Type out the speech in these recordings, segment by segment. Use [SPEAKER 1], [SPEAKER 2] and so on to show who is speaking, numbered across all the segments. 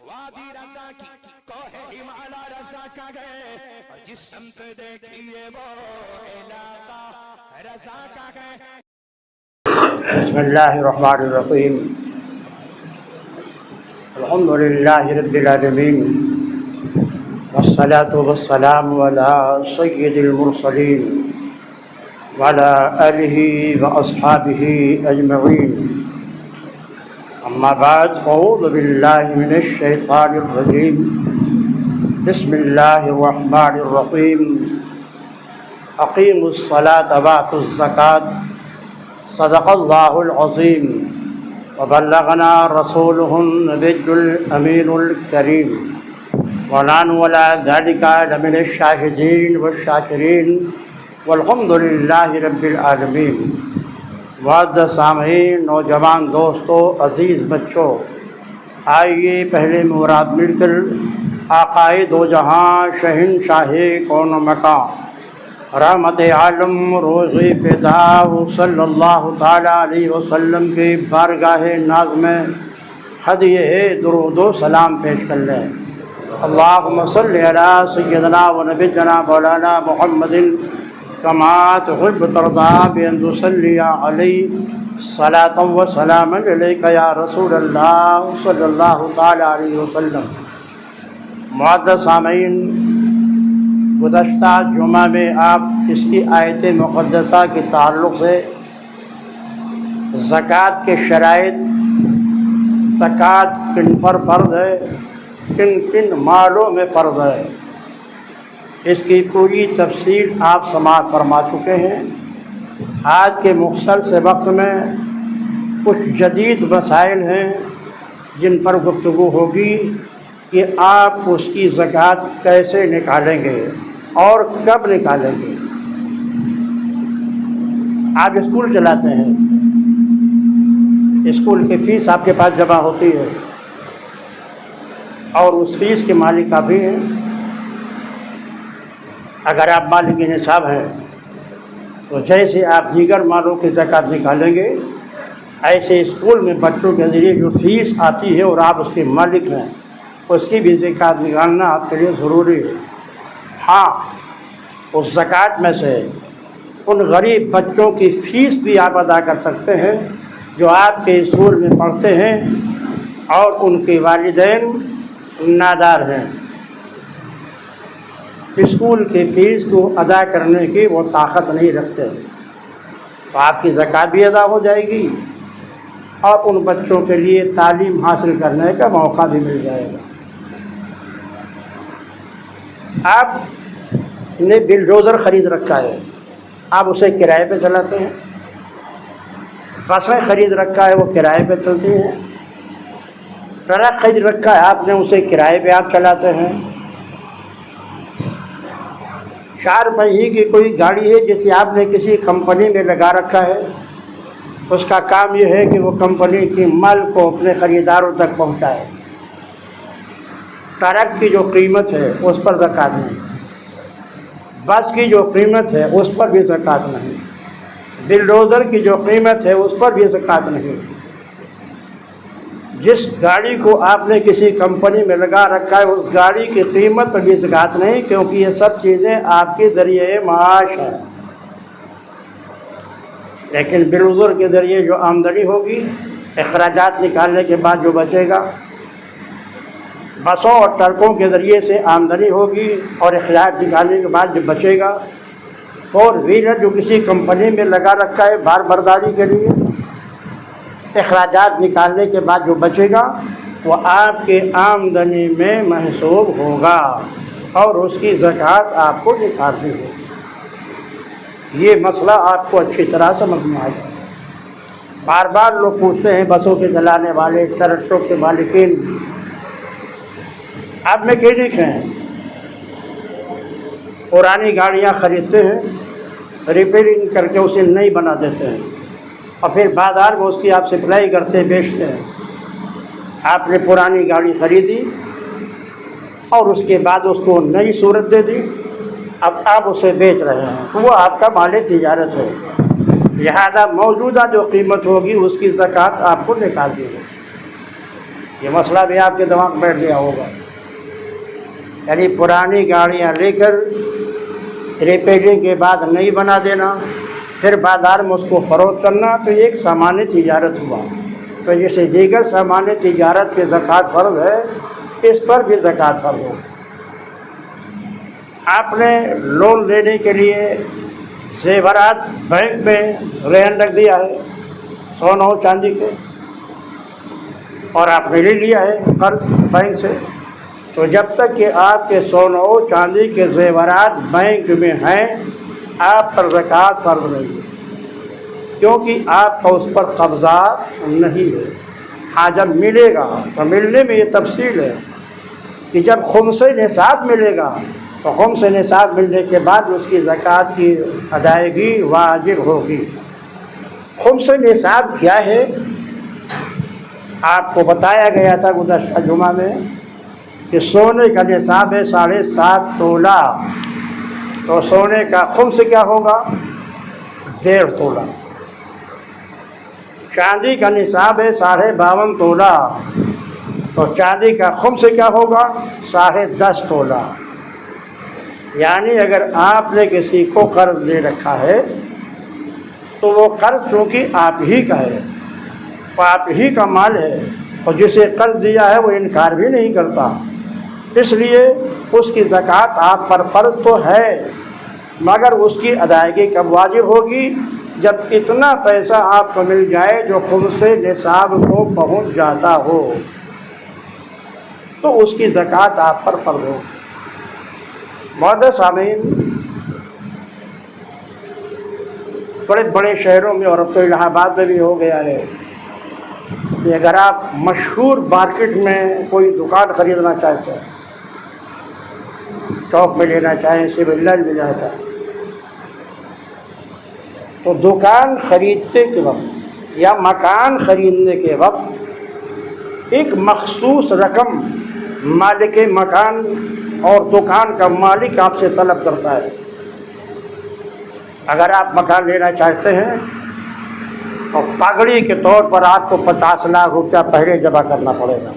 [SPEAKER 1] وادی رضا کی کوہ ہمالا رضا کا گئے اور جس سمت دیکھیے وہ علاقہ رضا کا گئے.
[SPEAKER 2] بسم اللہ الرحمن الرحیم. الحمد للہ رب العالمین والصلاة والسلام علی سید المرسلین وعلی آلہ واصحابہ اجمعین. اما بعد فاعوذ باللہ من الشیطان الرجیم. بسم اللہ الرحمن الرحیم. اقیموا الصلاة وآتوا الزکاة صدق اللہ العظیم وبلغنا رسوله النبی الامین الکریم ونحن علی ذلک لمن الشاہدین والشاکرین والحمد للہ رب العالمین. معزز سامعین، نوجوان دوستوں، عزیز بچوں، آئیے پہلے مراد مل کر آقائے دو جہاں شہنشاہ کون و مکان رحمت عالم روزی فدا صلی اللہ تعالیٰ علیہ وسلم کی بارگاہ ناز میں ہدیہ درود و سلام پیش کر لیں. اللہم صلی علی سیدنا و نبینا مولانا محمد کما تحب ترضا بأن تصلی علیہ صلاۃ و سلام علیک یا رسول اللہ صلی اللہ تعالیٰ علیہ وسلم. معزز سامعین، گزشتہ جمعہ میں آپ اس کی آیت مقدسہ کے تعلق سے زکوٰۃ کے شرائط، زکوٰۃ کن پر فرض ہے، کن کن مالوں میں فرض ہے، اس کی پوری تفصیل آپ سماعت فرما چکے ہیں. آج کے مختصر سے وقت میں کچھ جدید مسائل ہیں جن پر گفتگو ہوگی کہ آپ اس کی زکوٰۃ کیسے نکالیں گے اور کب نکالیں گے. آپ اسکول چلاتے ہیں، اسکول کی فیس آپ کے پاس جمع ہوتی ہے اور اس فیس کے مالک آپ ہی ہیں. اگر آپ مالک نصاب ہیں تو جیسے آپ دیگر مالوں کی زکوٰۃ نکالیں گے، ایسے اسکول میں بچوں کے ذریعے جو فیس آتی ہے اور آپ اس کے مالک ہیں، اس کی بھی زکوٰۃ نکالنا آپ کے لیے ضروری ہے. ہاں، اس زکوٰۃ میں سے ان غریب بچوں کی فیس بھی آپ ادا کر سکتے ہیں جو آپ کے اسکول میں پڑھتے ہیں اور ان کے والدین نادار ہیں. اسکول کی فیس کو ادا کرنے کی وہ طاقت نہیں رکھتے، تو آپ کی زکوٰۃ بھی ادا ہو جائے گی اور ان بچوں کے لیے تعلیم حاصل کرنے کا موقع بھی مل جائے گا. آپ نے بلڈوزر خرید رکھا ہے، آپ اسے کرائے پہ چلاتے ہیں. بسیں خرید رکھا ہے، وہ کرائے پہ چلتی ہیں. ٹرک خرید رکھا ہے، آپ نے اسے کرائے پہ آپ چلاتے ہیں. 4 پہیے کی کوئی گاڑی ہے جسے آپ نے کسی کمپنی میں لگا رکھا ہے، اس کا کام یہ ہے کہ وہ کمپنی کی مال کو اپنے خریداروں تک پہنچائے. ٹرک کی جو قیمت ہے اس پر زکوٰۃ نہیں، بس کی جو قیمت ہے اس پر بھی زکوٰۃ نہیں، بلڈوزر کی جو قیمت ہے اس پر بھی زکوٰۃ نہیں. جس گاڑی کو آپ نے کسی کمپنی میں لگا رکھا ہے اس گاڑی کی قیمت پر بھی زکوٰۃ نہیں، کیونکہ یہ سب چیزیں آپ کے ذریعے معاش ہیں. لیکن بلڈوزر کے ذریعے جو آمدنی ہوگی، اخراجات نکالنے کے بعد جو بچے گا، بسوں اور ٹرکوں کے ذریعے سے آمدنی ہوگی اور اخراج نکالنے کے بعد جو بچے گا، 4 ویلر جو کسی کمپنی میں لگا رکھا ہے بار برداری کے لیے، اخراجات نکالنے کے بعد جو بچے گا وہ آپ کے آمدنی میں محسوب ہوگا اور اس کی زکوٰۃ آپ کو نکالنی ہوگی. یہ مسئلہ آپ کو اچھی طرح سمجھ میں آئے گا. بار بار لوگ پوچھتے ہیں، بسوں کے چلانے والے، ٹرکوں کے مالکین، آپ میکینک ہیں، پرانی گاڑیاں خریدتے ہیں، ریپیئرنگ کر کے اسے نئی بنا دیتے ہیں اور پھر بازار میں اس کی آپ سپلائی کرتے ہیں، بیچتے ہیں. آپ نے پرانی گاڑی خریدی اور اس کے بعد اس کو نئی صورت دے دی، اب آپ اسے بیچ رہے ہیں، وہ آپ کا مال تجارت ہے. لہذا موجودہ جو قیمت ہوگی اس کی زکوٰۃ آپ کو نکالنی ہے. یہ مسئلہ بھی آپ کے دماغ میں بیٹھ گیا ہوگا۔ یعنی پرانی گاڑیاں لے کر ریپیئرنگ کے بعد نئی بنا دینا، پھر بازار میں اس کو فروخت کرنا، تو یہ ایک سامان تجارت ہوا۔ تو جیسے دیگر سامان تجارت کے زکوٰۃ فرض ہے، اس پر بھی زکوٰۃ فرض ہو۔ آپ نے لون لینے کے لیے زیورات بینک میں رہن رکھ دیا ہے، سونا و چاندی کے، اور آپ نے لے لیا ہے قرض بینک سے، تو جب تک کہ آپ کے سونا و چاندی کے زیورات بینک میں ہیں، آپ پر زکوٰۃ فرض نہیں ہے، کیونکہ آپ کا اس پر قبضہ نہیں ہے۔ ہاں جب ملے گا تو ملنے میں یہ تفصیل ہے کہ جب خمس نصاب ملے گا تو خمس نصاب ملنے کے بعد اس کی زکوٰۃ کی ادائیگی واجب ہوگی۔ خمس نصاب کیا ہے؟ آپ کو بتایا گیا تھا گزشتہ جمعہ میں کہ سونے کا نصاب ہے 7.5 تولہ، تو سونے کا خمس کیا ہوگا؟ 1.5 تولہ۔ چاندی کا نصاب ہے 52.5 تولہ، تو چاندی کا خمس کیا ہوگا؟ 10.5 تولہ۔ یعنی اگر آپ نے کسی کو قرض دے رکھا ہے تو وہ قرض چونکہ آپ ہی کا ہے، وہ آپ ہی کا مال ہے، اور جسے قرض دیا ہے وہ انکار بھی نہیں کرتا، اس لیے اس کی زکوٰۃ آپ پر فرض تو ہے، مگر اس کی ادائیگی کب واجب ہوگی؟ جب اتنا پیسہ آپ کو مل جائے جو خمس نصاب کو پہنچ جاتا ہو، تو اس کی زکوٰۃ آپ پر فرض ہو۔ معزز سامعین، بڑے بڑے شہروں میں، اور اب تو الہ آباد میں بھی ہو گیا ہے کہ اگر آپ مشہور مارکیٹ میں کوئی دکان خریدنا چاہتے ہیں، چوک میں لینا چاہیں، سول لائن میں لینا چاہیں، تو دکان خریدتے کے وقت یا مکان خریدنے کے وقت ایک مخصوص رقم مالک مکان اور دکان کا مالک آپ سے طلب کرتا ہے۔ اگر آپ مکان لینا چاہتے ہیں تو پگڑی کے طور پر آپ کو 50 لاکھ روپیہ پہلے جمع کرنا پڑے گا۔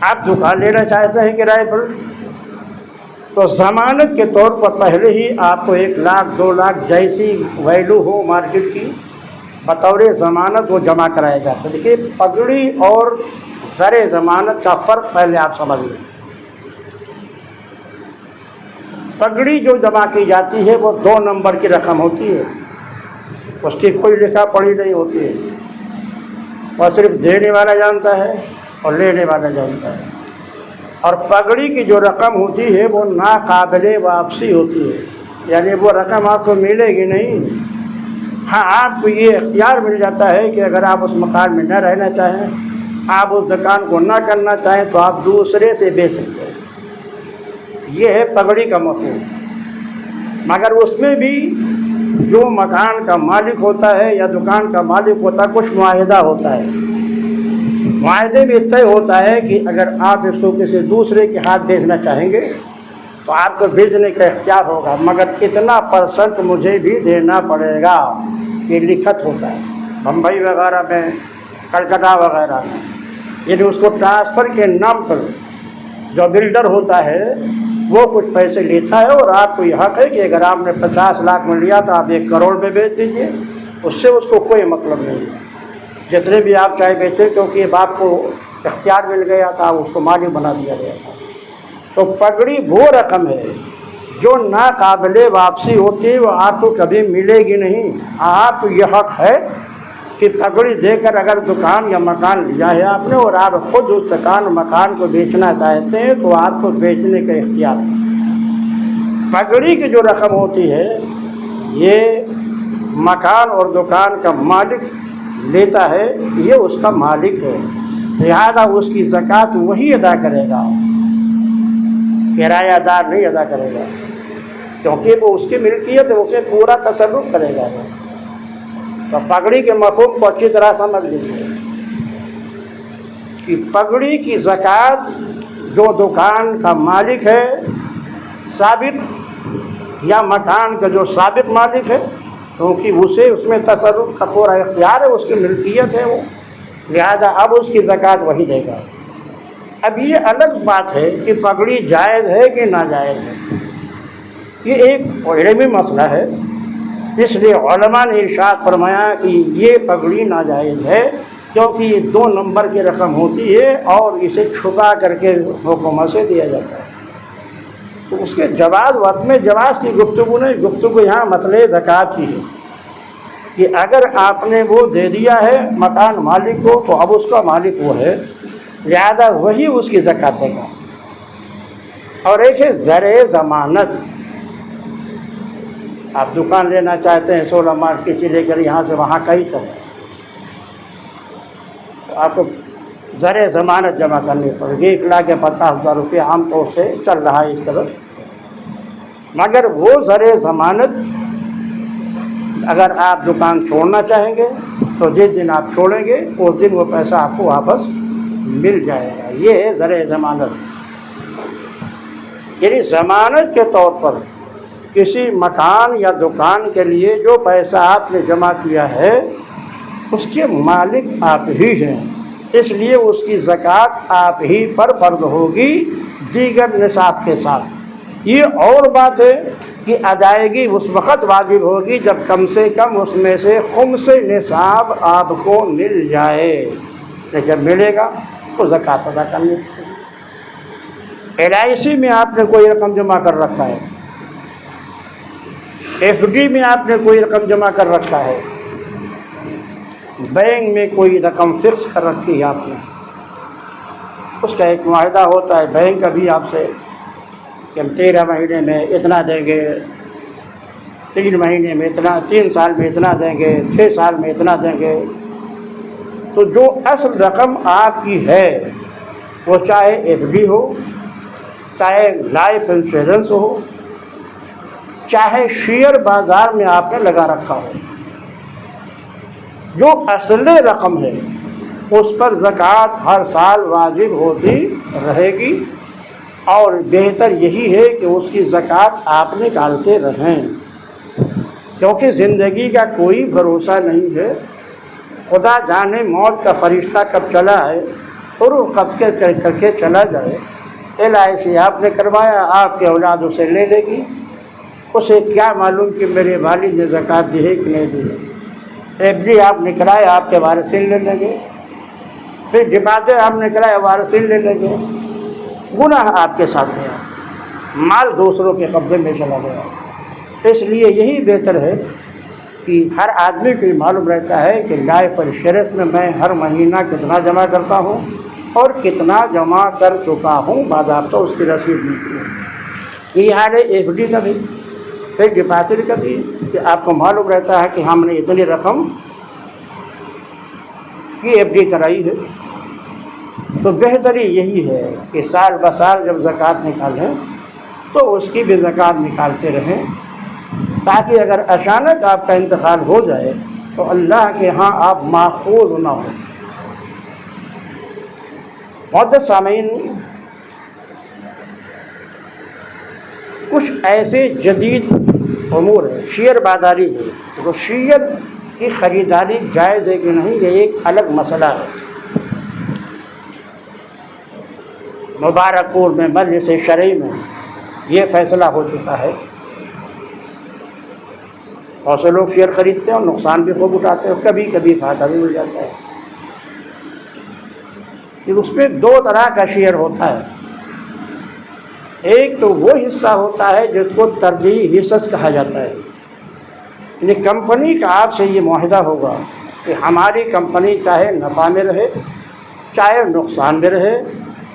[SPEAKER 2] آپ دکان لینا چاہتے ہیں کرائے پر، تو ضمانت کے طور پر پہلے ہی آپ کو 1 لاکھ 2 لاکھ جیسی ویلو ہو مارکیٹ کی، بطور ضمانت وہ جمع کرایا جاتا ہے۔ دیکھیے، پگڑی اور زر ضمانت کا فرق پہلے آپ سمجھ لیں۔ پگڑی جو جمع کی جاتی ہے وہ 2 نمبر کی رقم ہوتی ہے، اس کی کوئی لکھا پڑھی نہیں ہوتی ہے، وہ صرف دینے والا جانتا ہے اور لینے والا جانتا ہے۔ اور پگڑی کی جو رقم ہوتی ہے وہ ناقابل واپسی ہوتی ہے، یعنی وہ رقم آپ کو ملے گی نہیں۔ ہاں، آپ کو یہ اختیار مل جاتا ہے کہ اگر آپ اس مکان میں نہ رہنا چاہیں، آپ اس دکان کو نہ کرنا چاہیں، تو آپ دوسرے سے بیچ سکتے ہیں۔ یہ ہے پگڑی کا مفہوم۔ مگر اس میں بھی جو مکان کا مالک ہوتا ہے یا دکان کا مالک ہوتا ہے، کچھ معاہدہ ہوتا ہے۔ معاہدے میں طے ہوتا ہے کہ اگر آپ اس کو کسی دوسرے کے ہاتھ بیچنا چاہیں گے تو آپ کو بیچنے کا اختیار ہوگا، مگر اتنا % مجھے بھی دینا پڑے گا، یہ لکھت ہوتا ہے بمبئی وغیرہ میں، کلکتہ وغیرہ میں۔ یعنی اس کو ٹرانسفر کے نام پر جو بلڈر ہوتا ہے وہ کچھ پیسے لیتا ہے، اور آپ کو یہ حق ہے کہ اگر آپ نے 50 لاکھ میں لیا تو آپ 1 کروڑ میں بیچ دیجیے، اس سے اس کو کوئی مطلب نہیں ہے، جتنے بھی آپ چاہے بیچیں، کیونکہ اب آپ کو اختیار مل گیا تھا، اس کو مالک بنا دیا گیا تھا۔ تو پگڑی وہ رقم ہے جو ناقابل واپسی ہوتی ہے، وہ آپ کو کبھی ملے گی نہیں۔ آپ کو یہ حق ہے کہ پگڑی دے کر اگر دکان یا مکان لیا ہے آپ نے، اور آپ خود اس دکان مکان کو بیچنا چاہتے ہیں، تو آپ کو بیچنے کا اختیار ہے۔ پگڑی کی جو رقم ہوتی ہے یہ مکان اور دکان کا مالک لیتا ہے، یہ اس کا مالک ہے، لہذا اس کی زکوٰۃ وہی ادا کرے گا، کرایہ دار نہیں ادا کرے گا، کیونکہ وہ اس کی ملکیت ہے، اسے پورا تصرف کرے گا۔ تو پگڑی کے مفہوم کو اچھی طرح سمجھ لیجیے کہ پگڑی کی زکوٰۃ جو دکان کا مالک ہے ثابت، یا مکان کا جو ثابت مالک ہے، کیونکہ اسے اس میں تصرف کا پورا اختیار ہے، اس کی ملکیت ہے وہ، لہذا اب اس کی زکوٰۃ وہی دے گا۔ اب یہ الگ بات ہے کہ پگڑی جائز ہے کہ ناجائز ہے، یہ ایک علمی مسئلہ ہے۔ اس لیے علماء نے ارشاد فرمایا کہ یہ پگڑی ناجائز ہے کیونکہ یہ 2 نمبر کی رقم ہوتی ہے اور اسے چھپا کر کے حکومت سے دیا جاتا ہے۔ تو اس کے جواز وقت میں جواز کی گفتگو نہیں، گفتگو یہاں مسئلہ زکوٰۃ کی ہے کہ اگر آپ نے وہ دے دیا ہے مکان مالک کو تو اب اس کا مالک وہ ہے، لہذا وہی اس کی زکوٰۃ دے گا۔ اور ایک ہے زر ضمانت، آپ دکان لینا چاہتے ہیں 16 مارچ کی لے کر یہاں سے وہاں کہیں تک، تو آپ کو زر ضمانت جمع کرنی پڑے گی۔ 1,50,000 روپے عام طور سے چل رہا ہے اس طرح، مگر وہ زر ضمانت اگر آپ دکان چھوڑنا چاہیں گے تو جس دن آپ چھوڑیں گے اس دن وہ پیسہ آپ کو واپس مل جائے گا۔ یہ ہے زر ضمانت، یعنی ضمانت کے طور پر کسی مکان یا دکان کے لیے جو پیسہ آپ نے جمع کیا ہے اس کے مالک آپ ہی ہیں، اس لیے اس کی زکوٰۃ آپ ہی پر فرض ہوگی دیگر نصاب کے ساتھ۔ یہ اور بات ہے کہ ادائیگی اس وقت واجب ہوگی جب کم سے کم اس میں سے خمس نصاب آپ کو مل جائے، لیکن جب ملے گا تو زکوٰۃ ادا کرنی پڑے گی۔ LIC میں آپ نے کوئی رقم جمع کر رکھا ہے، FD میں آپ نے کوئی رقم جمع کر رکھا ہے، بینک میں کوئی رقم فکس کر رکھی ہے آپ نے، اس کا ایک معاہدہ ہوتا ہے بینک کا بھی آپ سے کہ ہم 13 مہینے میں اتنا دیں گے، 3 مہینے میں اتنا، 3 سال میں اتنا دیں گے، 6 سال میں اتنا دیں گے۔ تو جو اصل رقم آپ کی ہے وہ چاہے FD ہو، چاہے لائف انشورنس ہو، چاہے شیئر بازار میں آپ نے لگا رکھا ہو، جو اصل رقم ہے اس پر زکوٰۃ ہر سال واجب ہوتی رہے گی، اور بہتر یہی ہے کہ اس کی زکوٰۃ آپ نکالتے رہیں، کیونکہ زندگی کا کوئی بھروسہ نہیں ہے، خدا جانے موت کا فرشتہ کب چلا ہے اور وہ کب کے کر کے چلا جائے۔ LIC آپ نے کروایا، آپ کے اولاد اسے لے لے گی، اسے کیا معلوم کہ میرے والد نے زکوٰۃ دی ہے کہ نہیں دی ہے۔ FD آپ نے کرائے، آپ کے وارثین لے لیں گے، پھر ڈپازٹ آپ نے کرائے، وارثین لے لیں گے، گناہ آپ کے ساتھ گیا، مال دوسروں کے قبضے میں چلا گیا۔ اس لیے یہی بہتر ہے کہ ہر آدمی کو معلوم رہتا ہے کہ لائف انشورنس میں میں ہر مہینہ کتنا جمع کرتا ہوں اور کتنا جمع کر چکا ہوں، باضابطہ اس کی رسید ملتی ہے۔ یہی حال ہے FD کا بھی، پھر ڈپازٹ کا بھی، کہ آپ کو معلوم رہتا ہے کہ ہم نے اتنی رقم کی FD کرائی ہے۔ تو بہتری یہی ہے کہ سال بسال جب زکوٰۃ نکالیں تو اس کی بھی زکوٰۃ نکالتے رہیں، تاکہ اگر اچانک آپ کا انتقال ہو جائے تو اللہ کے ہاں آپ ماخوذ نہ ہوں۔ معزز سامعین، کچھ ایسے جدید امور ہیں، شیئر بازاری ہے، تو شیئر کی خریداری جائز ہے کہ نہیں یہ ایک الگ مسئلہ ہے۔ مبارک پور میں مجلس شرعی میں یہ فیصلہ ہو چکا ہے، اور سے لوگ شیئر خریدتے ہیں اور نقصان بھی خوب اٹھاتے ہیں، کبھی کبھی فائدہ بھی مل جاتا ہے۔ کہ اس میں 2 طرح کا شیئر ہوتا ہے، ایک تو وہ حصہ ہوتا ہے جس کو ترجیحی حصص کہا جاتا ہے، یعنی کمپنی کا آپ سے یہ معاہدہ ہوگا کہ ہماری کمپنی چاہے نفع میں رہے، چاہے نقصان میں رہے،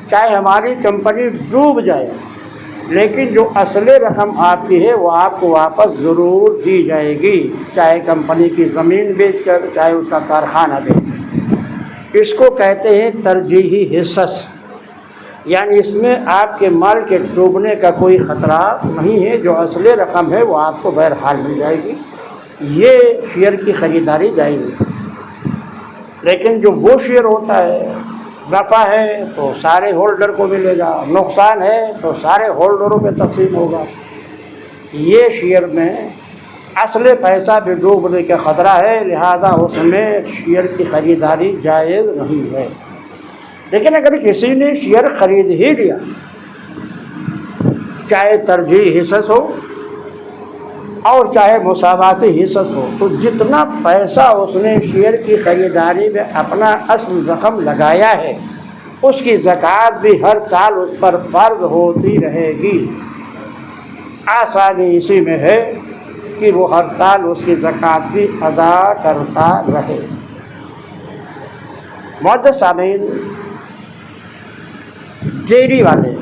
[SPEAKER 2] چاہے ہماری کمپنی ڈوب جائے، لیکن جو اصل رقم آپ کی ہے وہ آپ کو واپس ضرور دی جائے گی، چاہے کمپنی کی زمین بیچ کر، چاہے اس کا کارخانہ بیچ کر۔ اس کو کہتے ہیں ترجیحی حصص، یعنی اس میں آپ کے مال کے ڈوبنے کا کوئی خطرہ نہیں ہے، جو اصل رقم ہے وہ آپ کو بہرحال مل جائے گی۔ یہ شیئر کی خریداری جائز ہے۔ لیکن جو وہ شیئر ہوتا ہے، نفع ہے تو سارے ہولڈر کو ملے گا، نقصان ہے تو سارے ہولڈروں میں تقسیم ہوگا، یہ شیئر میں اصل پیسہ بھی ڈوبنے کا خطرہ ہے، لہذا اس میں شیئر کی خریداری جائز نہیں ہے۔ لیکن اگر کسی نے شیئر خرید ہی لیا، چاہے ترجیح حصص ہو اور چاہے مساواتی حصص ہو، تو جتنا پیسہ اس نے شیئر کی خریداری میں اپنا اصل رقم لگایا ہے اس کی زکوٰۃ بھی ہر سال اس پر فرض ہوتی رہے گی۔ آسانی اسی میں ہے کہ وہ ہر سال اس کی زکوٰۃ بھی ادا کرتا رہے۔ معزز سامعین، ڈیری والے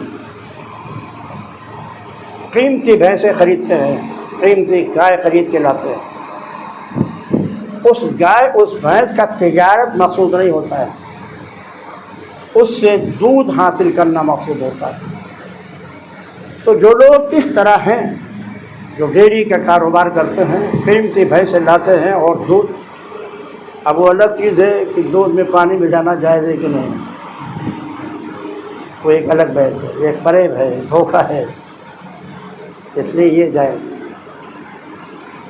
[SPEAKER 2] قیمتی بھینسیں خریدتے ہیں، قیمتی گائے خرید کے لاتے ہیں۔ اس گائے اس بھینس کا تجارت مقصود نہیں ہوتا ہے، اس سے دودھ حاصل کرنا مقصود ہوتا ہے۔ تو جو لوگ اس طرح ہیں، جو ڈیری کا کاروبار کرتے ہیں، قیمتی بھینسیں لاتے ہیں اور دودھ، اب وہ الگ چیز ہے کہ دودھ میں پانی ملانا جائز ہے کہ نہیں، وہ ایک الگ بحث ہے، ایک فریب ہے، دھوکہ ہے، اس لیے یہ جائز ہے۔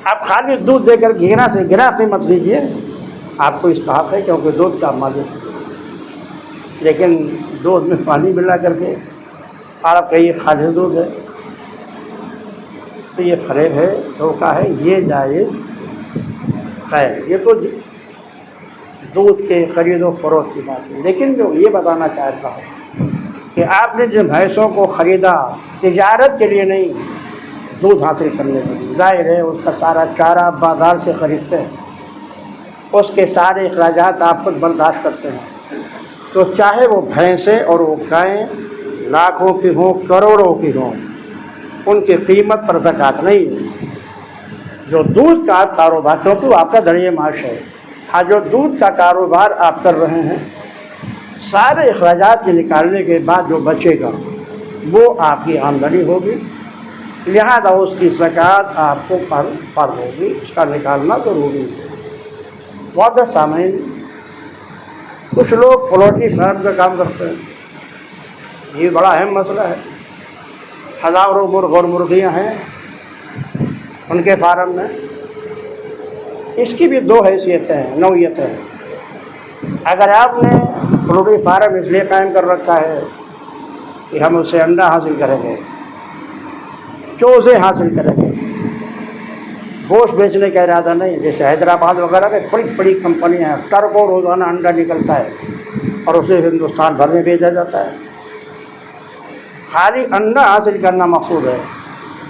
[SPEAKER 2] آپ خالی دودھ دے کر گرا سے گرا قیمت لیجیے، آپ کو استحق ہے کیونکہ دودھ کا مالک ہے، لیکن دودھ میں پانی ملا کر کے آپ کا یہ خالص دودھ ہے تو یہ فریب ہے، دھوکہ ہے، یہ جائز ہے۔ یہ تو دودھ کے خرید و فروخت کی بات ہے۔ لیکن جو یہ بتانا چاہتا ہوں کہ آپ نے جو بھینسوں کو خریدا تجارت کے لیے نہیں، دودھ حاصل کرنے کے لیے، ظاہر ہے اس کا سارا چارہ آپ بازار سے خریدتے ہیں، اس کے سارے اخراجات آپ خود برداشت کرتے ہیں، تو چاہے وہ بھینسیں اور وہ گائیں لاکھوں کی ہوں، کروڑوں کی ہوں، ان کی قیمت پر زکوٰۃ نہیں ہے۔ جو دودھ کا کاروبار، کیونکہ وہ آپ کا ذریعہ معاش ہے، ہاں جو دودھ کا کاروبار آپ کر رہے ہیں، سارے اخراجات کے نکالنے کے بعد جو بچے گا وہ آپ کی آمدنی ہوگی، لہذا اس کی زکوٰۃ آپ کو فرض ہوگی، اس کا نکالنا ضروری ہے۔ معزز سامعین، کچھ لوگ پولٹری فارم کا کام کرتے ہیں، یہ بڑا اہم مسئلہ ہے۔ ہزاروں مرغ اور مرغیاں ہیں ان کے فارم میں، اس کی بھی دو حیثیتیں ہیں، نوعیتیں ہیں۔ اگر آپ نے پولٹری فارم اس لیے قائم کر رکھا ہے کہ ہم اس سے انڈا حاصل کریں گے، چوزے حاصل کریں گے، گوشت بیچنے کا ارادہ نہیں، جیسے حیدرآباد وغیرہ میں بڑی بڑی کمپنیاں ہیں، ٹرکوں روزانہ انڈا نکلتا ہے اور اسے ہندوستان بھر میں بھیجا جاتا ہے۔ خالی انڈا حاصل کرنا مقصود ہے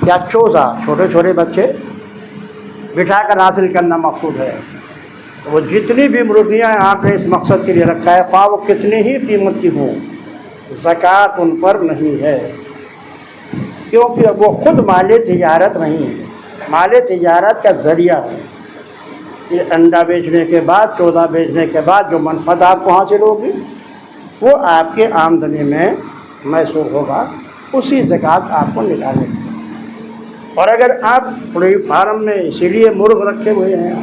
[SPEAKER 2] یا چوزہ، چھوٹے چھوٹے بچے بٹھا کر حاصل کرنا مقصود ہے؟ وہ جتنی بھی مرغیاں آپ نے اس مقصد کے لیے رکھا ہے، خواہ وہ کتنی ہی قیمت کی ہوں، زکوٰۃ ان پر نہیں ہے، کیونکہ وہ خود مال تجارت نہیں ہے، مال تجارت کا ذریعہ ہے۔ یہ انڈا بیچنے کے بعد، چوزہ بیچنے کے بعد جو منفعت آپ کو حاصل ہوگی وہ آپ کے آمدنی میں محسوس ہوگا، اسی زکوٰۃ آپ کو نکالنے کی۔ اور اگر آپ پولٹری فارم میں اسی لیے مرغ رکھے ہوئے ہیں،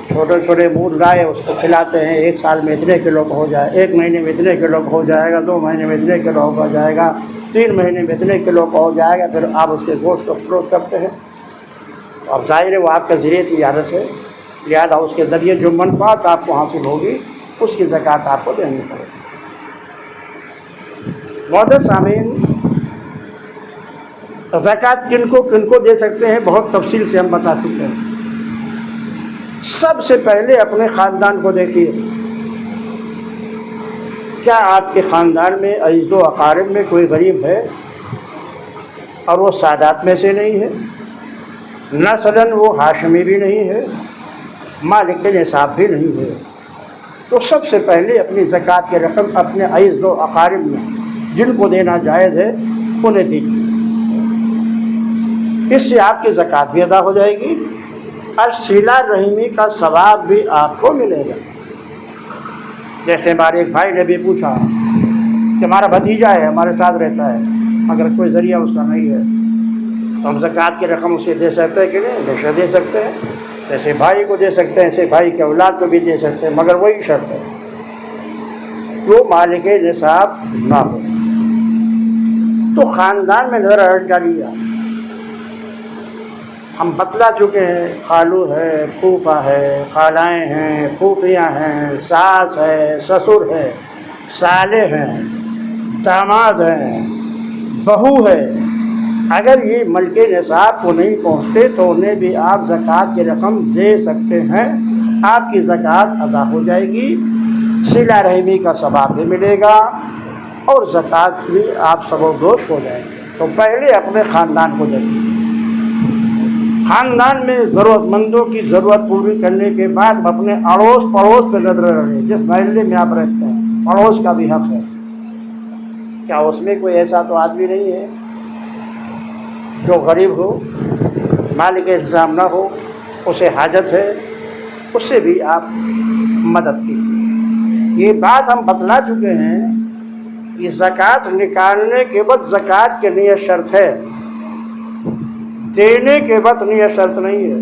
[SPEAKER 2] چھوٹے چھوٹے مرغ لائے اس کو کھلاتے ہیں، ایک سال میں اتنے کلو کا ہو جائے، ایک مہینے میں اتنے کلو کا ہو جائے گا، 2 مہینے میں اتنے کلو کا ہو جائے گا، 3 مہینے میں اتنے کلو کا ہو جائے گا، پھر آپ اس کے گوشت کو فروخت کرتے ہیں، اب ظاہر ہے وہ آپ کا ذریعہ تجارت ہے، لہٰذا اس کے ذریعے جو منفعت آپ کو حاصل ہوگی اس کی زکوٰۃ آپ کو دینی پڑے گی۔ معزز سامعین، زکوٰۃ کن کو دے سکتے ہیں بہت تفصیل سے ہم بتا چکے ہیں۔ سب سے پہلے اپنے خاندان کو دیکھیے، کیا آپ کے خاندان میں عزیز و اقارب میں کوئی غریب ہے اور وہ سادات میں سے نہیں ہے، نسلاً وہ ہاشمی بھی نہیں ہے، مالک نصاب بھی نہیں ہے، تو سب سے پہلے اپنی زکوٰۃ کی رقم اپنے عزیز و اقارب میں جن کو دینا جائز ہے انہیں دیجیے، اس سے آپ کی زکوٰۃ بھی ادا ہو جائے گی اور صلہ رحمی کا ثواب بھی آپ کو ملے گا۔ جیسے ہمارے ایک بھائی نے بھی پوچھا کہ ہمارا بھتیجا ہے، ہمارے ساتھ رہتا ہے، مگر کوئی ذریعہ اس کا نہیں ہے، تو ہم زکوٰۃ کی رقم اسے دے سکتے ہیں کہ نہیں؟ بے شک دے سکتے ہیں، جیسے بھائی کو دے سکتے ہیں ایسے بھائی کے اولاد کو بھی دے سکتے ہیں، مگر وہی شرط ہے جو مالک نصاب نہ ہو۔ تو خاندان میں نظر ہٹ ڈالیے، ہم بتلا چکے ہیں، خالو ہے، پھوپھا ہے، خالائیں ہیں، پھوپھیاں ہیں، ساس ہے، سسر ہے، سالے ہیں، داماد ہیں، بہو ہے، اگر یہ ملک نصاب کو نہیں پہنچتے تو انہیں بھی آپ زکوٰۃ کی رقم دے سکتے ہیں، آپ کی زکوٰۃ ادا ہو جائے گی، صلہ رحمی کا ثواب بھی ملے گا اور زکوٰۃ بھی آپ سبکدوش ہو جائیں گے۔ تو پہلے اپنے خاندان کو دیکھیں، خاندان میں ضرورت مندوں کی ضرورت پوری کرنے کے بعد اپنے اڑوس پڑوس پہ نظر رکھیں، جس محلے میں آپ رہتے ہیں پڑوس کا بھی حق ہے۔ کیا اس میں کوئی ایسا تو آدمی نہیں ہے جو غریب ہو، مالک انتظام نہ ہو، اسے حاجت ہے، اس سے بھی آپ مدد کیجیے۔ یہ بات ہم بتلا چکے ہیں کہ زکوٰۃ نکالنے کے بعد زکوٰۃ کی نیت شرط ہے، دینے کے وقت نیت شرط نہیں ہے۔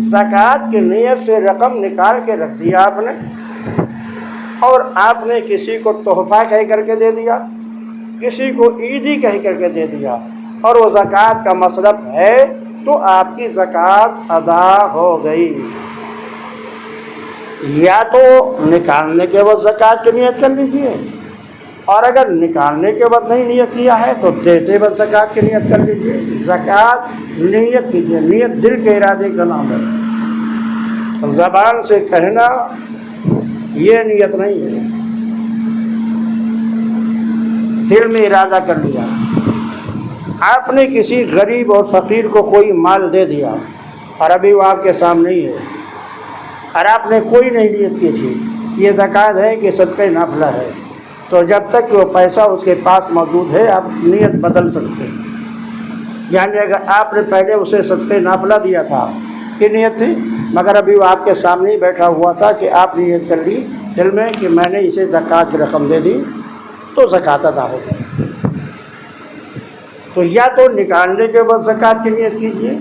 [SPEAKER 2] زکوٰۃ کی نیت سے رقم نکال کے رکھ دیا آپ نے، اور آپ نے کسی کو تحفہ کہہ کر کے دے دیا، کسی کو عیدی کہہ کر کے دے دیا، اور وہ زکوٰۃ کا مصرف ہے تو آپ کی زکوٰۃ ادا ہو گئی۔ یا تو نکالنے کے وقت زکوٰۃ کی نیت کر لیجیے، اور اگر نکالنے کے وقت نہیں نیت کیا ہے تو دیتے وقت زکوٰۃ کی نیت کر لیجیے۔ زکوٰۃ نیت کیجیے، نیت دل کے ارادے کا نام ہے، زبان سے کہنا یہ نیت نہیں ہے، دل میں ارادہ کر لیا۔ آپ نے کسی غریب اور فقیر کو کوئی مال دے دیا اور ابھی وہ آپ کے سامنے ہی ہے، اور آپ نے کوئی نہیں نیت کی تھی یہ زکوٰۃ ہے کہ صدقہ نافلہ ہے، تو جب تک کہ وہ پیسہ اس کے پاس موجود ہے آپ نیت بدل سکتے ہیں۔ یعنی اگر آپ نے پہلے اسے صدقہ نافلہ دیا تھا کہ نیت تھی، مگر ابھی وہ آپ کے سامنے ہی بیٹھا ہوا تھا کہ آپ نے نیت کر لی دل میں کہ میں نے اسے زکوٰۃ کی رقم دے دی، تو زکوٰۃ ادا ہو گئی۔ تو یا تو نکالنے کے بعد زکوٰۃ کی نیت کیجیے،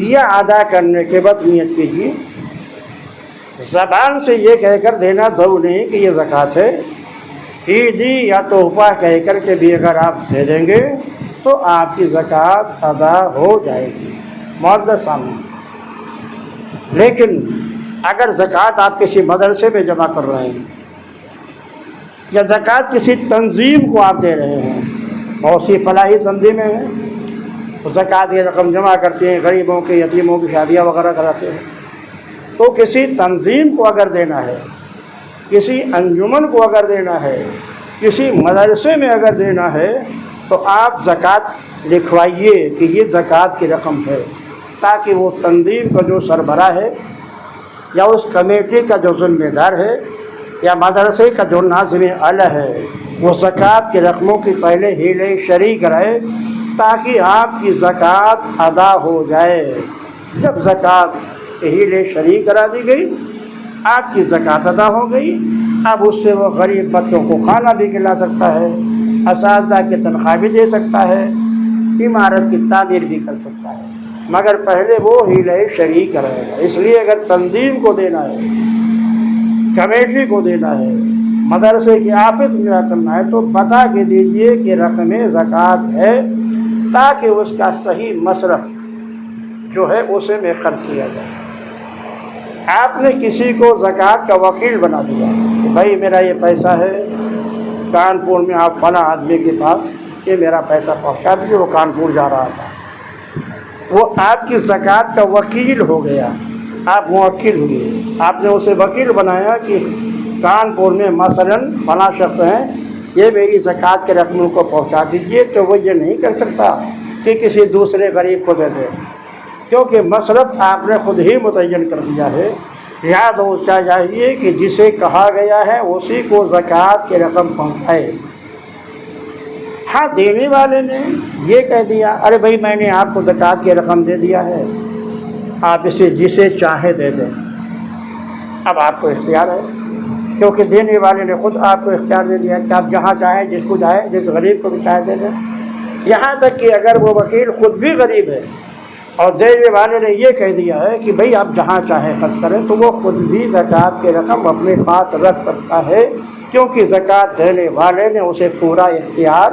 [SPEAKER 2] یا ادا کرنے کے بعد نیت کیجیے۔ زبان سے یہ کہہ کر دینا ضروری نہیں کہ یہ زکوٰۃ ہے، عیدی یا تحفہ کہہ کر کے بھی اگر آپ دے دیں گے تو آپ کی زکوٰۃ ادا ہو جائے گی معزز سامنے۔ لیکن اگر زکوٰۃ آپ کسی مدرسے میں جمع کر رہے ہیں، یا زکوٰۃ کسی تنظیم کو آپ دے رہے ہیں، بہت سی فلاحی تنظیمیں ہیں تو زکوٰۃ کی رقم جمع کرتے ہیں، غریبوں کے یتیموں کی شادیاں وغیرہ کراتے ہیں، تو کسی تنظیم کو اگر دینا ہے، کسی انجمن کو اگر دینا ہے، کسی مدرسے میں اگر دینا ہے، تو آپ زکوٰۃ لکھوائیے کہ یہ زکوٰۃ کی رقم ہے، تاکہ وہ تنظیم کا جو سربراہ ہے، یا اس کمیٹی کا جو ذمہ دار ہے، یا مدرسے کا جو ناظم اعلیٰ ہے، وہ زکوٰۃ کی رقموں کی پہلے ہیلے شریک رہے، تاکہ آپ کی زکوٰۃ ادا ہو جائے۔ جب زکوٰۃ ہیلے شریک کرا دی گئی، آپ کی زکوٰۃ ادا ہو گئی، اب اس سے وہ غریب بچوں کو کھانا بھی کھلا سکتا ہے، اساتذہ کی تنخواہ بھی دے سکتا ہے، عمارت کی تعمیر بھی کر سکتا ہے، مگر پہلے وہ ہیلے شریک رہے گا۔ اس لیے اگر تنظیم کو دینا ہے، کمیٹی کو دینا ہے، مدرسے کی آفس میں کرنا ہے، تو بتا کے دیجئے کہ رقم زکوٰۃ ہے، تاکہ اس کا صحیح مصرف جو ہے اسے میں خرچ کیا جائے۔ آپ نے کسی کو زکوٰۃ کا وکیل بنا دیا کہ بھائی میرا یہ پیسہ ہے کانپور میں، آپ فلاں آدمی کے پاس یہ میرا پیسہ پہنچا دیجیے، وہ کانپور جا رہا تھا، وہ آپ کی زکوٰۃ کا وکیل ہو گیا، آپ موکل ہوئے، آپ نے اسے وکیل بنایا کہ کانپور میں مثلاً فلاں شخص ہیں، یہ میری زکوٰۃ کے رقموں کو پہنچا دیجیے، تو وہ یہ نہیں کر سکتا کہ کسی دوسرے غریب کو دے دے، کیونکہ مصرف آپ نے خود ہی متعین کر دیا ہے۔ یاد ہو چاہیے کہ جسے کہا گیا ہے اسی کو زکوٰۃ کی رقم پہنچائے۔ ہاں دینے والے نے یہ کہہ دیا ارے بھائی میں نے آپ کو زکوٰۃ کی رقم دے دیا ہے، آپ اسے جسے چاہے دے دیں، اب آپ کو اختیار ہے، کیونکہ دینے والے نے خود آپ کو اختیار دے دیا کہ آپ جہاں چاہیں جس کو چاہیں، جس غریب کو بھی چاہے دے دیں۔ یہاں تک کہ اگر وہ وکیل خود بھی غریب ہے اور دینے والے نے یہ کہہ دیا ہے کہ بھئی آپ جہاں چاہیں خرچ کریں، تو وہ خود بھی زکوٰۃ کی رقم اپنے پاس رکھ سکتا ہے، کیونکہ زکوٰۃ دینے والے نے اسے پورا اختیار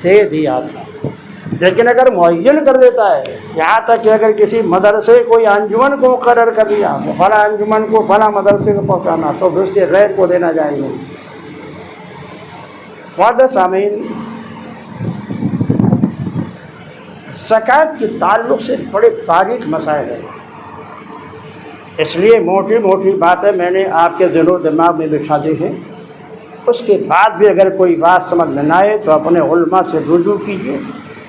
[SPEAKER 2] دے دیا تھا۔ لیکن اگر معین کر دیتا ہے، یہاں تک کہ اگر کسی مدرسے کوئی انجمن کو مقرر کر دیا کہ فلاں انجمن کو فلاں مدرسے کو پہنچانا، تو بھی اس کے غیر کو دینا جائز نہیں۔ معزز سامعین، زکوٰۃ کے تعلق سے بڑے باریک مسائل ہیں، اس لیے موٹی موٹی باتیں میں نے آپ کے ذہن و دماغ میں بٹھا دی ہیں۔ اس کے بعد بھی اگر کوئی بات سمجھ میں نہ آئے تو اپنے علماء سے رجوع کیجیے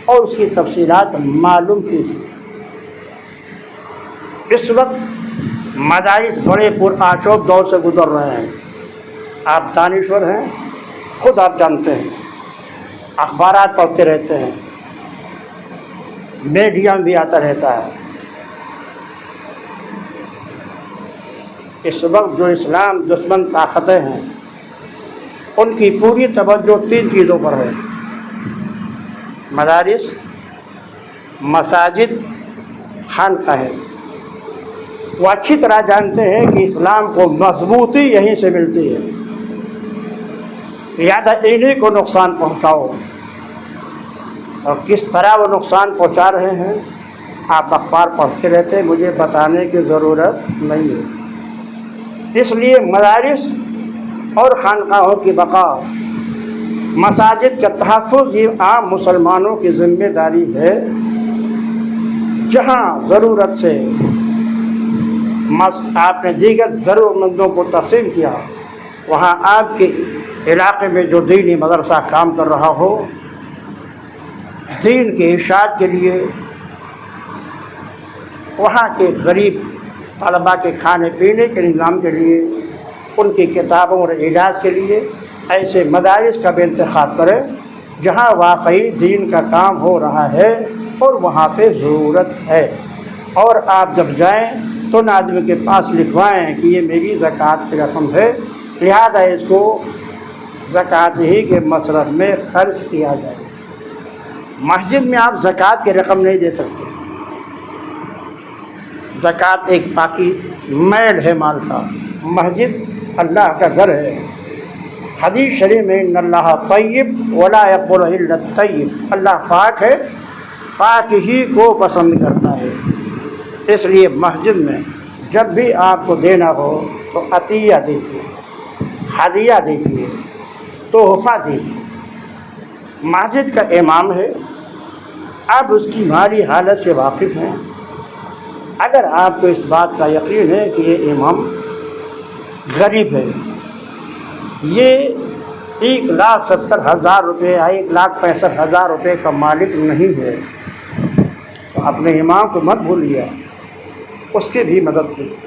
[SPEAKER 2] اور اس کی تفصیلات معلوم کیجیے۔ اس وقت مدارس بڑے پرآشوب دور سے گزر رہے ہیں، آپ دانشور ہیں، خود آپ جانتے ہیں، اخبارات پڑھتے رہتے ہیں، میڈیا میں بھی آتا رہتا ہے۔ اس وقت جو اسلام دشمن طاقتیں ہیں ان کی پوری توجہ 3 چیزوں پر ہے: مدارس، مساجد، خانقاہیں۔ وہ اچھی طرح جانتے ہیں کہ اسلام کو مضبوطی یہیں سے ملتی ہے، لہٰذا انہیں کو نقصان پہنچاؤ۔ اور کس طرح وہ نقصان پہنچا رہے ہیں آپ اخبار پڑھتے رہتے ہیں، مجھے بتانے کی ضرورت نہیں ہے۔ اس لیے مدارس اور خانقاہوں کی بقا، مساجد کا تحفظ یہ عام مسلمانوں کی ذمہ داری ہے۔ جہاں ضرورت سے آپ نے دیگر ضرورت مندوں کو تقسیم کیا، وہاں آپ کے علاقے میں جو دینی مدرسہ کام کر رہا ہو، دین کے ارشاد کے لیے، وہاں کے غریب طلباء کے کھانے پینے کے نظام کے لیے، ان کی کتابوں اور علاج کے لیے ایسے مدارس کا بھی انتخاب کریں جہاں واقعی دین کا کام ہو رہا ہے اور وہاں پہ ضرورت ہے۔ اور آپ جب جائیں تو ان آدمی کے پاس لکھوائیں کہ یہ میری زکوٰۃ کی رقم ہے، لہذا اس کو زکوٰۃ ہی کے مصرف میں خرچ کیا جائے۔ مسجد میں آپ زکوٰۃ کی رقم نہیں دے سکتے، زکوٰۃ ایک باقی میل ہے مال کا۔ مسجد اللہ کا گھر ہے، حدیث شریف میں ان اللہ طیب ولا یقبل الا الطیب، اللہ پاک ہے، پاک ہی کو پسند کرتا ہے۔ اس لیے مسجد میں جب بھی آپ کو دینا ہو تو عطیہ دیجیے، ہدیہ دیجیے، تحفہ دیجیے۔ مسجد کا امام ہے، آپ اس کی مالی حالت سے واقف ہیں۔ اگر آپ کو اس بات کا یقین ہے کہ یہ امام غریب ہے، یہ 1,70,000 روپے یا 1,65,000 روپے کا مالک نہیں ہے، تو اپنے امام کو مت بھولیے، اس کی بھی مدد کیجیے،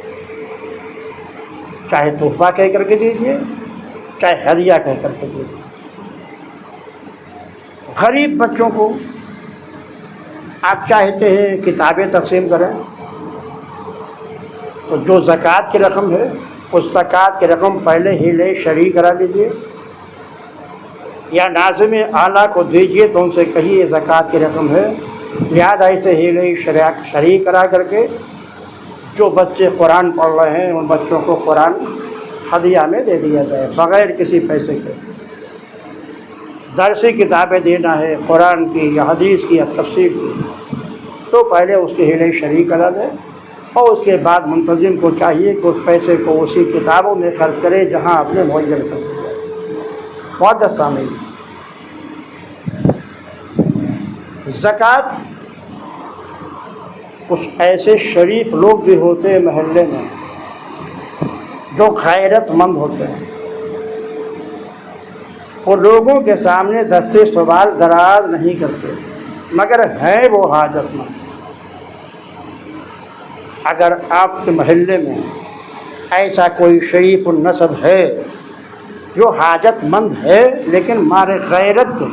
[SPEAKER 2] چاہے تحفہ کہہ کر کے دیجیے، چاہے ہدیہ کہہ کر کے دیجیے۔ غریب بچوں کو آپ چاہتے ہیں کتابیں تقسیم کریں، تو جو زکوٰۃ کی رقم ہے اس زکوٰۃ کی رقم پہلے ہیلے شرعی کرا لیجیے، یا ناظم اعلیٰ کو دیجیے تو ان سے کہیے یہ زکوٰۃ کی رقم ہے، لہٰذا اسے ہیلے شرعی کرا کر کے جو بچے قرآن پڑھ رہے ہیں ان بچوں کو قرآن ہدیہ میں دے دیا جائے بغیر کسی پیسے کے۔ درسی کتابیں دینا ہے قرآن کی یا حدیث کی یا تفسیر کی، تو پہلے اس کے ہیلے شرعی کرا دیں، اور اس کے بعد منتظم کو چاہیے کہ اس پیسے کو اسی کتابوں میں خرچ کرے جہاں آپ نے معین کر دیا۔ معزز سامعین، زکوٰۃ کچھ ایسے شریف لوگ بھی ہوتے ہیں محلے میں جو غیرت مند ہوتے ہیں، وہ لوگوں کے سامنے دستے سوال دراز نہیں کرتے، مگر ہیں وہ حاجت مند۔ اگر آپ کے محلے میں ایسا کوئی شریف النسب ہے جو حاجت مند ہے لیکن مارے غیرت کے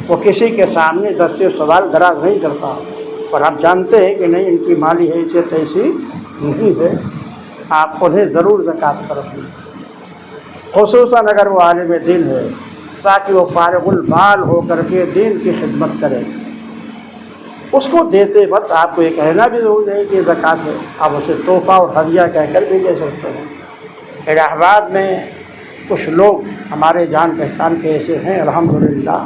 [SPEAKER 2] وہ کسی کے سامنے دستے سوال دراز نہیں کرتا، اور آپ جانتے ہیں کہ نہیں ان کی مالی حیثیت ایسی نہیں ہے، آپ انہیں ضرور زکوٰۃ کر دیں، خصوصاً اگر وہ عالم دین ہے، تاکہ وہ فارغ البال ہو کر کے دین کی خدمت کرے۔ اس کو دیتے وقت آپ کو یہ کہنا بھی ضروری نہیں کہ زکوٰۃ ہے، آپ اسے تحفہ اور ہدیہ کہہ کر بھی دے سکتے ہیں۔ الہ آباد میں کچھ لوگ ہمارے جان پہچان کے ایسے ہیں الحمدللہ،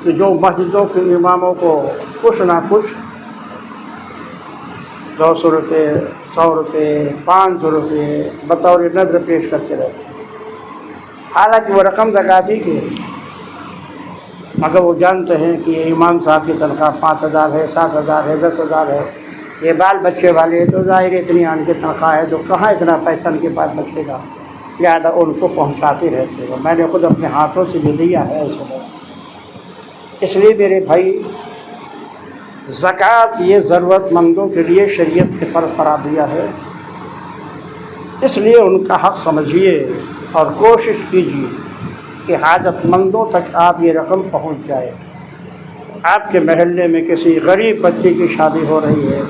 [SPEAKER 2] کہ جو مسجدوں کے اماموں کو کچھ نہ کچھ 200 روپے 100 روپے 500 روپے بطور نذر پیش کرتے رہتے ہیں، حالانکہ وہ رقم زکاتی کی ہے، مگر وہ جانتے ہیں کہ یہ امام صاحب کی تنخواہ 5000 ہے 7000 ہے 10000 ہے، یہ بال بچے والے تو ظاہر اتنی ان کی تنخواہ ہے تو کہاں اتنا پیسہ ان کے پاس بچے گا، لہٰذا ان کو پہنچاتے رہتے ہیں۔ میں نے خود اپنے ہاتھوں سے بھی دیا ہے ایسے۔ اس لیے میرے بھائی، زکوٰۃ یہ ضرورت مندوں کے لیے شریعت نے فرض قرار دیا ہے، اس لیے ان کا حق سمجھیے اور کوشش کیجیے کہ حاجت مندوں تک آپ یہ رقم پہنچ جائے۔ آپ کے محلے میں کسی غریب بچے کی شادی ہو رہی ہے،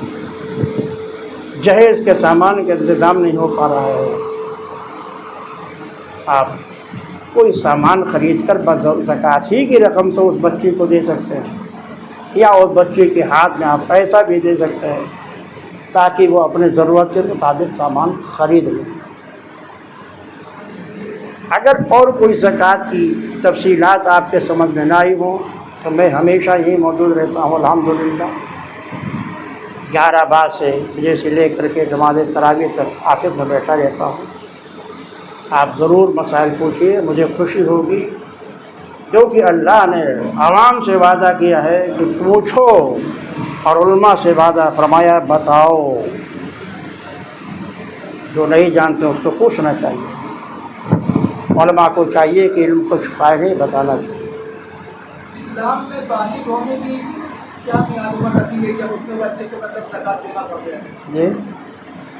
[SPEAKER 2] جہیز کے سامان کا انتظام نہیں ہو پا رہا ہے، آپ کوئی سامان خرید کر زکوٰۃ ہی کی رقم سے اس بچے کو دے سکتے ہیں، یا اس بچے کے ہاتھ میں آپ پیسہ بھی دے سکتے ہیں تاکہ وہ اپنے ضرورت کے مطابق سامان خرید لیں۔ اگر اور کوئی زکوٰۃ کی تفصیلات آپ کے سمجھ میں نہ آئی ہوں تو میں ہمیشہ یہی موجود رہتا ہوں الحمدللہ، 11 بجے سے لے کر کے نماز تراویح تک آفس میں بیٹھا رہتا ہوں۔ آپ ضرور مسائل پوچھیے، مجھے خوشی ہوگی، کیونکہ اللہ نے عوام سے وعدہ کیا ہے کہ پوچھو، اور علماء سے وعدہ فرمایا بتاؤ، جو نہیں جانتے اس کو پوچھنا چاہیے۔ علماء کو چاہیے کہ علم کو چھپائے نہیں، بتانا چاہیے۔
[SPEAKER 3] اسلام میں بالغ ہونے کی کیا معیار عمر رکھی گئی ہے؟ اس میں بچے کو مطلب زکوٰۃ دینا پڑتا ہے؟
[SPEAKER 2] جی،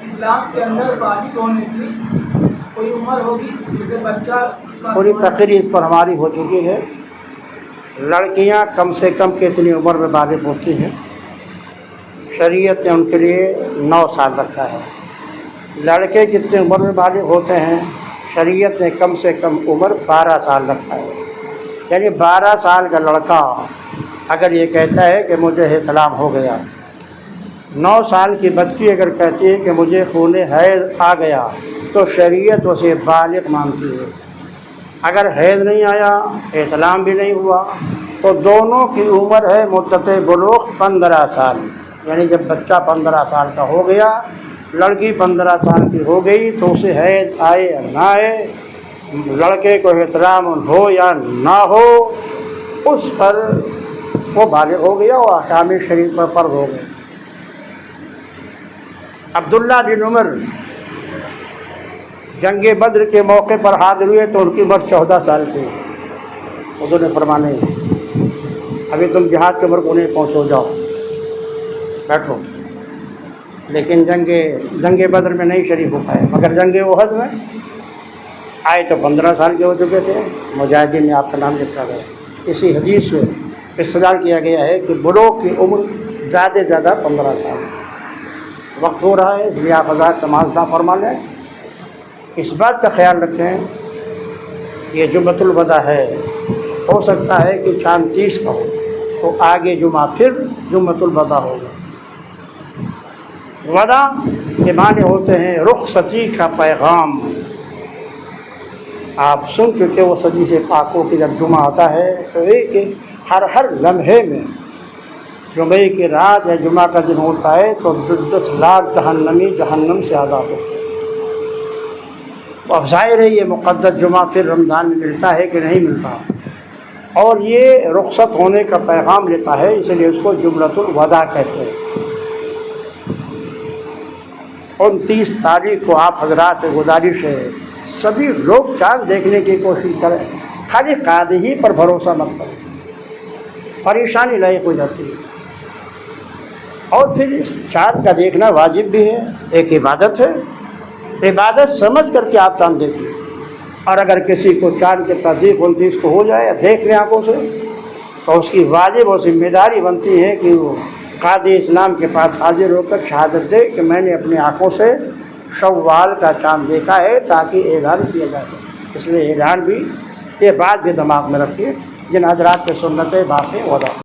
[SPEAKER 3] اسلام کے اندر بالغ ہونے کی کوئی عمر ہوگی جسے بچہ
[SPEAKER 2] پوری تقریر پر ہماری ہو چکی ہے۔ لڑکیاں کم سے کم کتنی عمر میں بالغ ہوتی ہیں؟ شریعت نے ان کے لیے 9 سال رکھا ہے۔ لڑکے کتنے عمر میں بالغ ہوتے ہیں؟ شریعت نے کم سے کم عمر 12 سال رکھا ہے، یعنی 12 سال کا لڑکا اگر یہ کہتا ہے کہ مجھے احتلام ہو گیا، 9 سال کی بچی اگر کہتی ہے کہ مجھے خون حیض آ گیا تو شریعت اسے بالغ مانتی ہے۔ اگر حیض نہیں آیا، احتلام بھی نہیں ہوا، تو دونوں کی عمر ہے مدت بلوغ 15 سال، یعنی جب بچہ 15 سال کا ہو گیا، لڑکی 15 سال کی ہو گئی تو اسے حیض آئے یا نہ آئے، لڑکے کو احترام ہو یا نہ ہو، اس پر وہ بالغ ہو گیا اور احکام شریعت پر فرض ہو گئے۔ عبداللہ بن عمر جنگ بدر کے موقع پر حاضر ہوئے تو ان کی عمر 14 سال تھی۔ حضور نے فرمایا نہیں، ابھی تم جہاد کے عمر کو نہیں پہنچو، جاؤ بیٹھو۔ لیکن جنگ بدر میں نہیں شریک ہو پائے، مگر جنگ احد میں آئے تو 15 سال کے ہو چکے تھے، مجاہدین میں آپ کا نام لکھا گیا۔ اسی حدیث سے استدلال کیا گیا ہے کہ بلوغ کی عمر زیادہ سے زیادہ 15 سال۔ وقت ہو رہا ہے، اس لیے آپ حضرات نماز نہ فرما لیں۔ اس بات کا خیال رکھیں، یہ جمعۃ الوداع ہے، ہو سکتا ہے کہ چاند 30 کا ہو تو آگے جمعہ پھر جمعۃ الوداع ہوگا۔ وداع کے معنی ہوتے ہیں رخصتی کا پیغام۔ آپ سن چکے وہ صدی سے پاکوں کی جب جمعہ آتا ہے تو ایک ہر لمحے میں جمعے کی رات یا جمعہ کا دن ہوتا ہے تو 10 لاکھ جہنمی جہنم سے آزاد ہوتے ہیں۔ اب ظاہر ہے یہ مقدس جمعہ پھر رمضان میں ملتا ہے کہ نہیں ملتا، اور یہ رخصت ہونے کا پیغام لیتا ہے، اس لیے اس کو جمعۃ الوداع کہتے ہیں۔ 29 تاریخ کو آپ حضرات سے گزارش ہے سبھی لوگ چاند دیکھنے کی کوشش کریں، خالی قاضی ہی پر بھروسہ مت کریں، پریشانی لاحق ہو جاتی ہے۔ اور پھر اس چاند کا دیکھنا واجب بھی ہے، ایک عبادت ہے، عبادت سمجھ کر کے آپ چاند دیکھیں۔ اور اگر کسی کو چاند کی تصدیق 29 کو ہو جائے دیکھ لیں آنکھوں سے، تو اس کی واجب اور ذمہ داری بنتی ہے کہ وہ قاضی اسلام کے پاس حاضر ہو کر شہادت دے کہ میں نے اپنی آنکھوں سے شوال کا چاند دیکھا ہے، تاکہ اعلان کیا جا سکے۔ اس لیے اعلان بھی، یہ بات بھی دماغ میں رکھیے جن حضرات کے سنت باتیں وضع